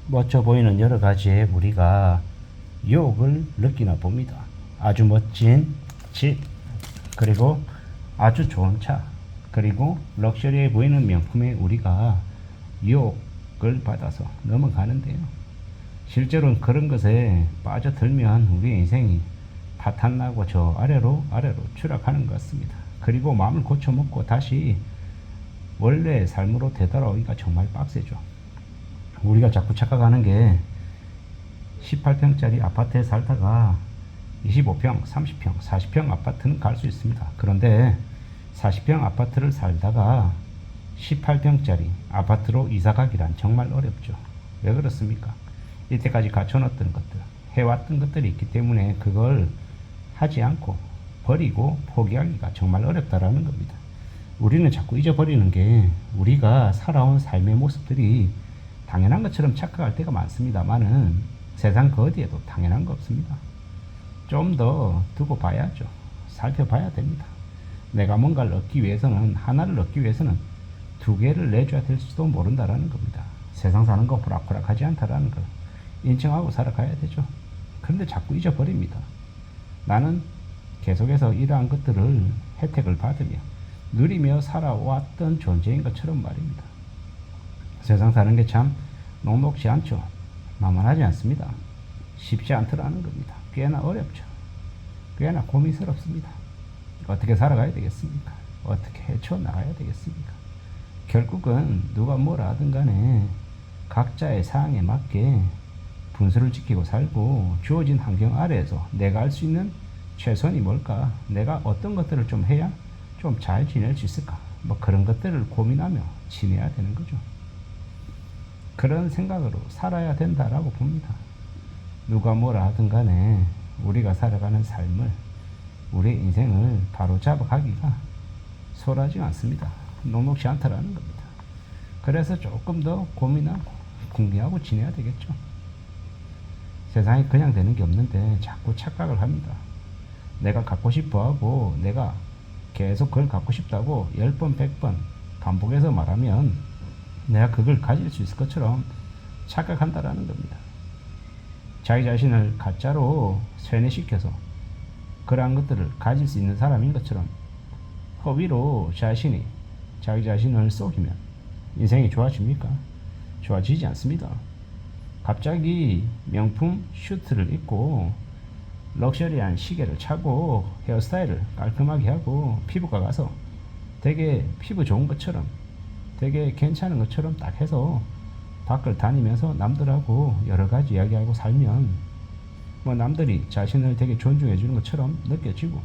멋져 보이는 여러 가지의 우리가 유혹을 느끼나 봅니다. 아주 멋진 집, 그리고 아주 좋은 차, 그리고 럭셔리해 보이는 명품에 우리가 유혹을 받아서 넘어가는데요. 실제로는 그런 것에 빠져들면 우리 인생이 파탄나고 저 아래로 추락하는 것 같습니다. 그리고 마음을 고쳐먹고 다시 원래 삶으로 되돌아오기가 정말 빡세죠. 우리가 자꾸 착각하는 게 18평짜리 아파트에 살다가 25평, 30평, 40평 아파트는 갈 수 있습니다. 그런데 40평 아파트를 살다가 18평짜리 아파트로 이사가기란 정말 어렵죠. 왜 그렇습니까? 이때까지 갖춰놨던 것들, 해왔던 것들이 있기 때문에 그걸 하지 않고 버리고 포기하기가 정말 어렵다라는 겁니다. 우리는 자꾸 잊어버리는 게 우리가 살아온 삶의 모습들이 당연한 것처럼 착각할 때가 많습니다만은 세상 그 어디에도 당연한 거 없습니다. 좀 더 두고 봐야죠. 살펴봐야 됩니다. 내가 뭔가를 얻기 위해서는, 하나를 얻기 위해서는 두 개를 내줘야 될 수도 모른다라는 겁니다. 세상 사는 거 호락호락하지 않다라는 걸 인정하고 살아가야 되죠. 그런데 자꾸 잊어버립니다. 나는 계속해서 이러한 것들을 혜택을 받으며 누리며 살아왔던 존재인 것처럼 말입니다. 세상 사는 게 참 녹록지 않죠. 만만하지 않습니다. 쉽지 않더라는 겁니다. 꽤나 어렵죠. 꽤나 고민스럽습니다. 어떻게 살아가야 되겠습니까? 어떻게 헤쳐나가야 되겠습니까? 결국은 누가 뭐라 하든 간에 각자의 상황에 맞게 분수를 지키고 살고 주어진 환경 아래에서 내가 할 수 있는 최선이 뭘까? 내가 어떤 것들을 좀 해야 좀 잘 지낼 수 있을까? 뭐 그런 것들을 고민하며 지내야 되는 거죠. 그런 생각으로 살아야 된다라고 봅니다. 누가 뭐라 하든 간에 우리가 살아가는 삶을, 우리의 인생을 바로 잡아가기가 수월하지 않습니다. 녹록지 않다라는 겁니다. 그래서 조금 더 고민하고 궁리하고 지내야 되겠죠. 세상에 그냥 되는 게 없는데 자꾸 착각을 합니다. 내가 갖고 싶어 하고 내가 계속 그걸 갖고 싶다고 10번, 100번 반복해서 말하면 내가 그걸 가질 수 있을 것처럼 착각한다라는 겁니다. 자기 자신을 가짜로 세뇌시켜서 그러한 것들을 가질 수 있는 사람인 것처럼 허위로 자기 자신을 속이면 인생이 좋아집니까? 좋아지지 않습니다. 갑자기 명품 슈트를 입고 럭셔리한 시계를 차고 헤어스타일을 깔끔하게 하고 피부과 가서 되게 피부 좋은 것처럼 되게 괜찮은 것처럼 딱 해서 밖을 다니면서 남들하고 여러 가지 이야기하고 살면 뭐 남들이 자신을 되게 존중해 주는 것처럼 느껴지고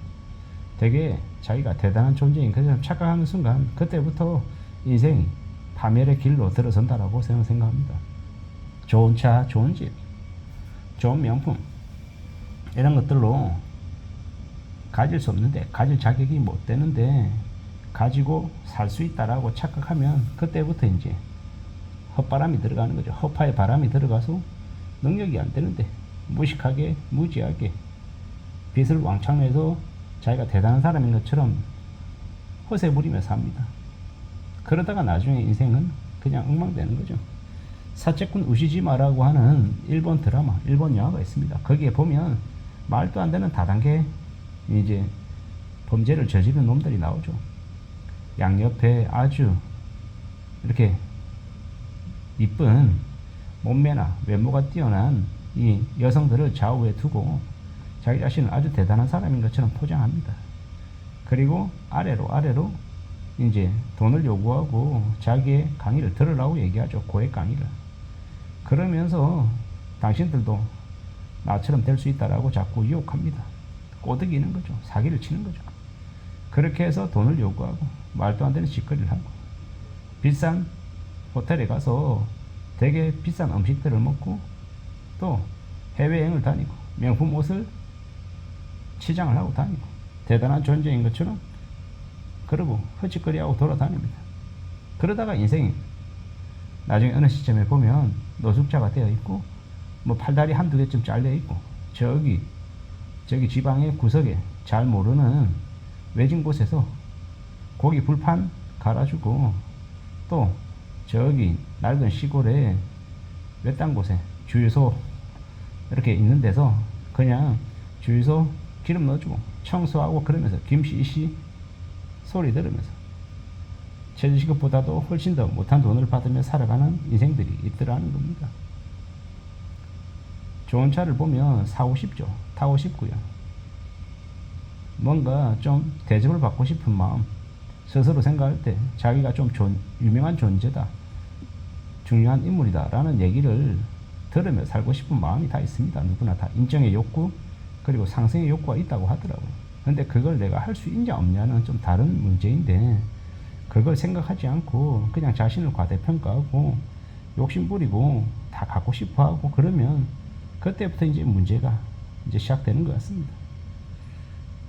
되게 자기가 대단한 존재인 것처럼 착각하는 순간 그때부터 인생이 파멸의 길로 들어선다라고 생각합니다. 좋은 차, 좋은 집, 좋은 명품 이런 것들로 가질 수 없는데, 가질 자격이 못 되는데 가지고 살 수 있다라고 착각하면 그때부터 이제 헛바람이 들어가는 거죠. 허파에 바람이 들어가서 능력이 안 되는데 무식하게 무지하게 빚을 왕창 내서 자기가 대단한 사람인 것처럼 허세 부리며 삽니다. 그러다가 나중에 인생은 그냥 엉망되는 거죠. 사채꾼 우시지마라고 하는 일본 드라마, 일본 영화가 있습니다. 거기에 보면 말도 안 되는 다단계 이제 범죄를 저지른 놈들이 나오죠. 양옆에 아주 이렇게 이쁜 몸매나 외모가 뛰어난 이 여성들을 좌우에 두고 자기 자신을 아주 대단한 사람인 것처럼 포장합니다. 그리고 아래로 이제 돈을 요구하고 자기의 강의를 들으라고 얘기하죠. 고액 강의를. 그러면서 당신들도 나처럼 될 수 있다라고 자꾸 유혹합니다. 꼬드기는 거죠. 사기를 치는 거죠. 그렇게 해서 돈을 요구하고 말도 안 되는 짓거리를 하고 비싼 호텔에 가서 되게 비싼 음식들을 먹고 또 해외여행을 다니고 명품 옷을 치장을 하고 다니고 대단한 존재인 것처럼 그러고 허짓거리하고 돌아다닙니다. 그러다가 인생이 나중에 어느 시점에 보면 노숙자가 되어 있고 뭐 팔다리 한두 개쯤 잘려 있고 저기 지방의 구석에 잘 모르는 외진 곳에서 고기 불판 갈아주고 또 저기 낡은 시골에 외딴 곳에 주유소 이렇게 있는 데서 그냥 주유소 기름 넣어주고 청소하고 그러면서 김씨씨 소리 들으면서 최저시급보다도 훨씬 더 못한 돈을 받으며 살아가는 인생들이 있더라는 겁니다. 좋은 차를 보면 사고 싶죠. 타고 싶고요. 뭔가 좀 대접을 받고 싶은 마음, 스스로 생각할 때 자기가 좀 유명한 존재다, 중요한 인물이다 라는 얘기를 들으며 살고 싶은 마음이 다 있습니다. 누구나 다 인정의 욕구 그리고 상승의 욕구가 있다고 하더라고요. 근데 그걸 내가 할 수 있냐 없냐는 좀 다른 문제인데, 그걸 생각하지 않고 그냥 자신을 과대평가하고 욕심부리고 다 갖고 싶어하고 그러면 그때부터 이제 문제가 이제 시작되는 것 같습니다.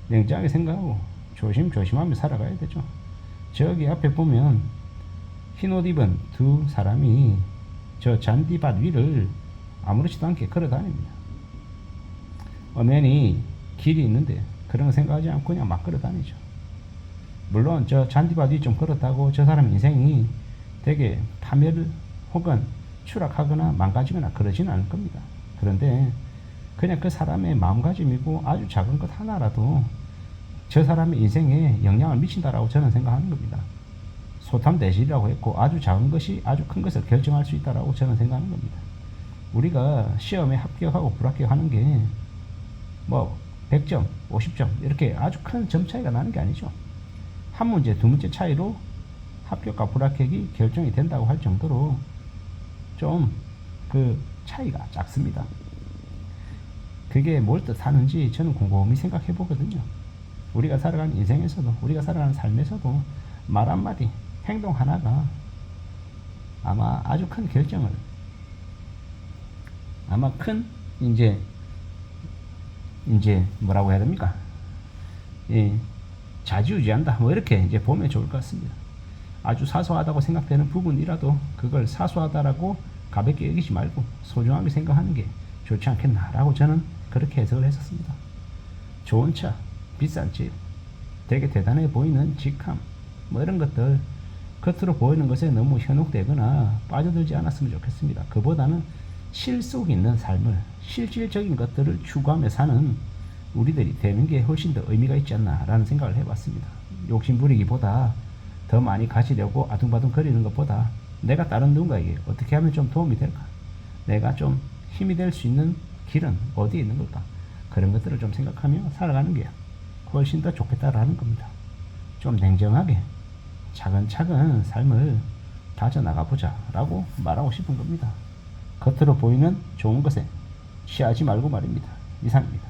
냉정하게 생각하고 조심조심하며 살아가야 되죠. 저기 앞에 보면 흰 옷 입은 두 사람이 저 잔디밭 위를 아무렇지도 않게 걸어 다닙니다. 엄연히 길이 있는데 그런 거 생각하지 않고 그냥 막 걸어 다니죠. 물론 저 잔디밭 위 좀 걸었다고 저 사람 인생이 되게 파멸 혹은 추락하거나 망가지거나 그러지는 않을 겁니다. 그런데 그냥 그 사람의 마음가짐이고 아주 작은 것 하나라도 저 사람의 인생에 영향을 미친다라고 저는 생각하는 겁니다. 소탐대실이라고 했고 아주 작은 것이 아주 큰 것을 결정할 수 있다라고 저는 생각하는 겁니다. 우리가 시험에 합격하고 불합격하는 게 뭐 100점, 50점 이렇게 아주 큰 점 차이가 나는 게 아니죠. 한 문제, 두 문제 차이로 합격과 불합격이 결정이 된다고 할 정도로 좀 그 차이가 작습니다. 그게 뭘 뜻하는지 저는 곰곰이 생각해 보거든요. 우리가 살아가는 인생에서도, 우리가 살아가는 삶에서도 말 한마디, 행동 하나가 아마 아주 큰 결정을, 아마 큰 이제 뭐라고 해야 됩니까? 예, 좌지우지한다. 뭐 이렇게 이제 보면 좋을 것 같습니다. 아주 사소하다고 생각되는 부분이라도 그걸 사소하다라고 가볍게 여기지 말고 소중하게 생각하는 게 좋지 않겠나라고 저는 그렇게 해석을 했었습니다. 좋은 차, 비싼 집, 되게 대단해 보이는 직함, 뭐 이런 것들 겉으로 보이는 것에 너무 현혹되거나 빠져들지 않았으면 좋겠습니다. 그보다는 실속 있는 삶을, 실질적인 것들을 추구하며 사는 우리들이 되는 게 훨씬 더 의미가 있지 않나라는 생각을 해봤습니다. 욕심 부리기보다 더 많이 가지려고 아둥바둥 거리는 것보다 내가 다른 누군가에게 어떻게 하면 좀 도움이 될까? 내가 좀 힘이 될 수 있는 길은 어디에 있는 걸까? 그런 것들을 좀 생각하며 살아가는 게 훨씬 더 좋겠다라는 겁니다. 좀 냉정하게 차근차근 삶을 다져나가 보자 라고 말하고 싶은 겁니다. 겉으로 보이는 좋은 것에 취하지 말고 말입니다. 이상입니다.